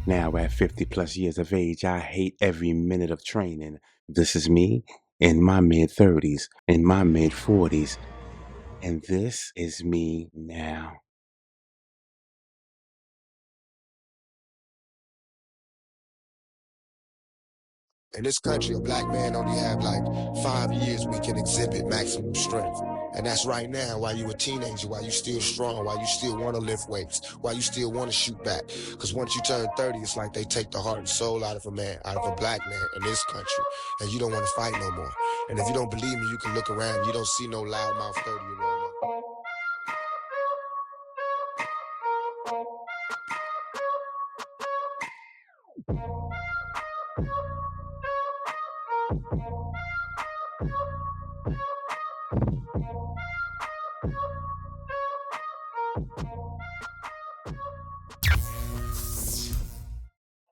Now, at 50 plus years of age, I hate every minute of training. This is me in my mid 30s, in my mid 40s, and this is me now. In this country, a black man only have like 5 years we can exhibit maximum strength. And that's right now while you a teenager, while you still strong, while you still want to lift weights, while you still want to shoot back. Because once you turn 30, it's like they take the heart and soul out of a man, out of a black man in this country. And you don't want to fight no more. And if you don't believe me, you can look around. You don't see no loudmouth 30-year-old.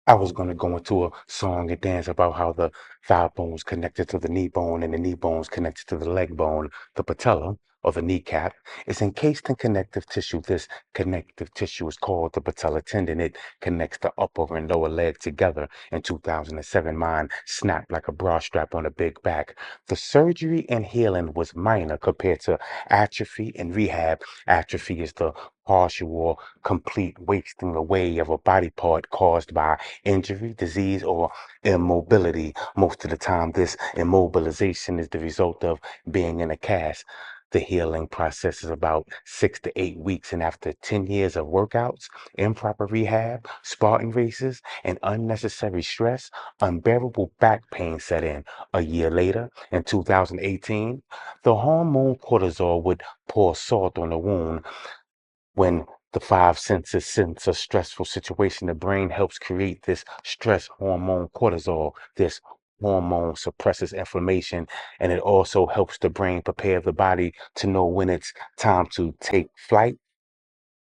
I was going to go into a song and dance about how the thigh bone's connected to the knee bone and the knee bone's connected to the leg bone. The patella, or the kneecap, is encased in connective tissue. This connective tissue is called the patella tendon. It connects the upper and lower leg together. In 2007, mine snapped like a bra strap on a big back. The surgery and healing was minor compared to atrophy and rehab. Atrophy is the partial or complete wasting away of a body part caused by injury, disease, or immobility. Most of the time, this immobilization is the result of being in a cast. The healing process is about 6 to 8 weeks, and after 10 years of workouts, improper rehab, Spartan races, and unnecessary stress, unbearable back pain set in. A year later, in 2018, the hormone cortisol would pour salt on the wound. When the five senses sense a stressful situation, the brain helps create this stress hormone cortisol. This hormone suppresses inflammation, and it also helps the brain prepare the body to know when it's time to take flight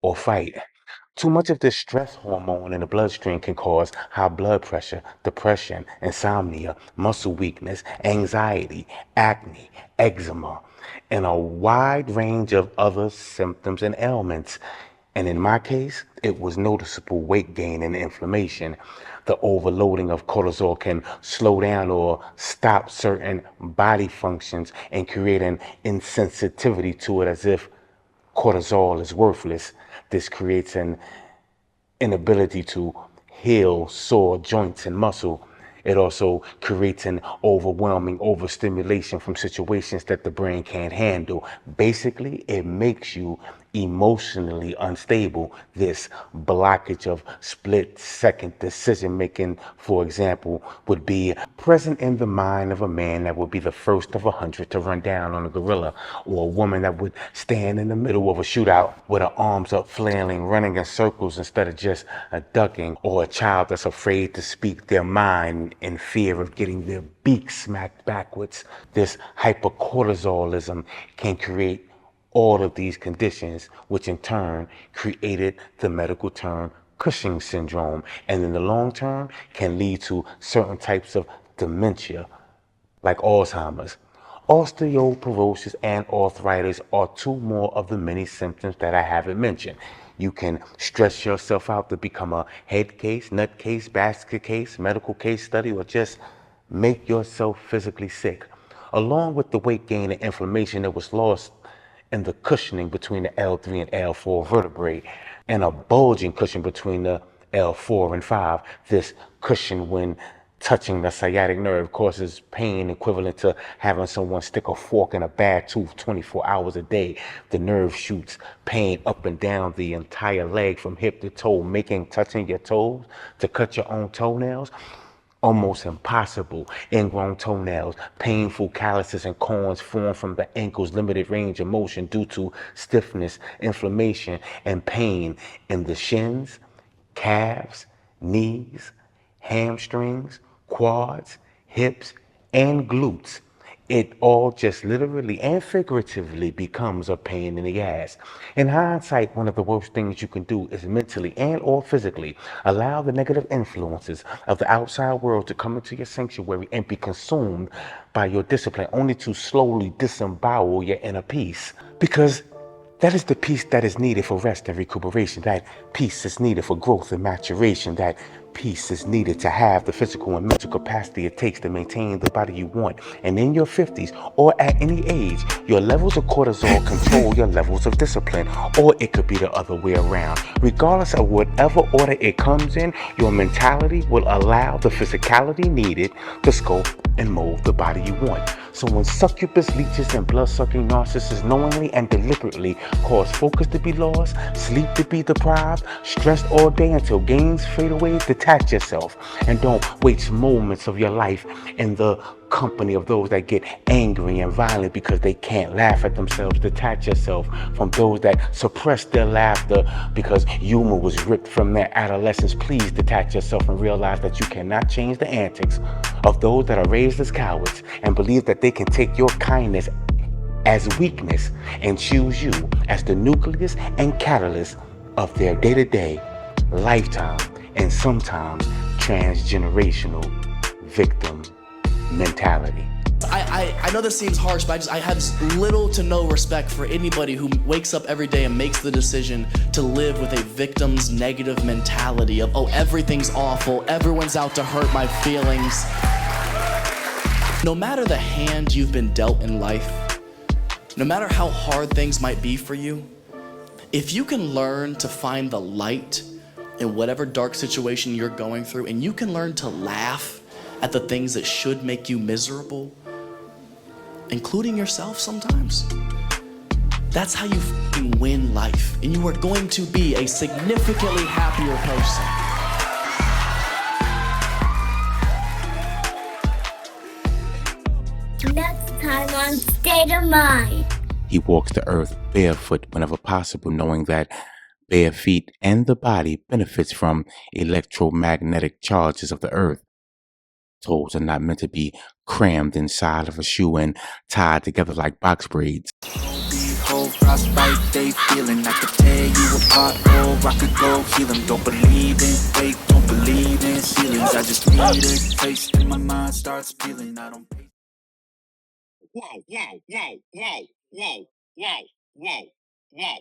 or fight. Too much of this stress hormone in the bloodstream can cause high blood pressure, depression, insomnia, muscle weakness, anxiety, acne, eczema, and a wide range of other symptoms and ailments. And in my case, it was noticeable weight gain and inflammation. The overloading of cortisol can slow down or stop certain body functions and create an insensitivity to it, as if cortisol is worthless. This creates an inability to heal sore joints and muscle. It also creates an overwhelming overstimulation from situations that the brain can't handle. Basically, it makes you emotionally unstable. This blockage of split second decision making, for example, would be present in the mind of a man that would be the first of 100 to run down on a gorilla, or a woman that would stand in the middle of a shootout with her arms up flailing, running in circles instead of just ducking, or a child that's afraid to speak their mind in fear of getting their beak smacked backwards. This hypercortisolism can create all of these conditions, which in turn created the medical term Cushing syndrome, and in the long term can lead to certain types of dementia like Alzheimer's. Osteoporosis and arthritis are two more of the many symptoms that I haven't mentioned. You can stress yourself out to become a head case, nut case, basket case, medical case study, or just make yourself physically sick. Along with the weight gain and inflammation that was lost in the cushioning between the L3 and L4 vertebrae, and a bulging cushion between the L4 and 5. This cushion, when touching the sciatic nerve, causes pain equivalent to having someone stick a fork in a bad tooth 24 hours a day. The nerve shoots pain up and down the entire leg from hip to toe, making touching your toes to cut your own toenails almost impossible. Ingrown toenails, painful calluses and corns form from the ankle's limited range of motion due to stiffness, inflammation, and pain in the shins, calves, knees, hamstrings, quads, hips, and glutes. It all just literally and figuratively becomes a pain in the ass. In hindsight, one of the worst things you can do is mentally and or physically allow the negative influences of the outside world to come into your sanctuary and be consumed by your discipline, only to slowly disembowel your inner peace. Because That is the peace that is needed for rest and recuperation. That peace is needed for growth and maturation. That peace is needed to have the physical and mental capacity it takes to maintain the body you want. And in your 50s or at any age, your levels of cortisol control your levels of discipline. Or it could be the other way around. Regardless of whatever order it comes in, your mentality will allow the physicality needed to sculpt and mold the body you want. So when succubus leeches and blood-sucking narcissists knowingly and deliberately cause focus to be lost, sleep to be deprived, stressed all day until gains fade away, detach yourself and don't waste moments of your life in the company of those that get angry and violent because they can't laugh at themselves. Detach yourself from those that suppress their laughter because humor was ripped from their adolescence. Please detach yourself and realize that you cannot change the antics of those that are raised as cowards and believe that they can take your kindness as weakness and choose you as the nucleus and catalyst of their day-to-day, lifetime, and sometimes transgenerational victim mentality. I know this seems harsh, but I have little to no respect for anybody who wakes up every day and makes the decision to live with a victim's negative mentality of, oh, everything's awful, everyone's out to hurt my feelings. No matter the hand you've been dealt in life, no matter how hard things might be for you, if you can learn to find the light in whatever dark situation you're going through, and you can learn to laugh at the things that should make you miserable, including yourself sometimes, that's how you win life, and you are going to be a significantly happier person. Next time on State of Mind. He walks the earth barefoot whenever possible, knowing that bare feet and the body benefits from electromagnetic charges of the earth. Toes are not meant to be crammed inside of a shoe and tied together like box braids. Whole frostbite they feeling. I could tear you apart or I could go heal them. Don't believe in fate, don't believe in ceilings. I just need a taste and my mind starts peeling. I don't. Wow, wow, wow, wow, wow, wow, wow, wow.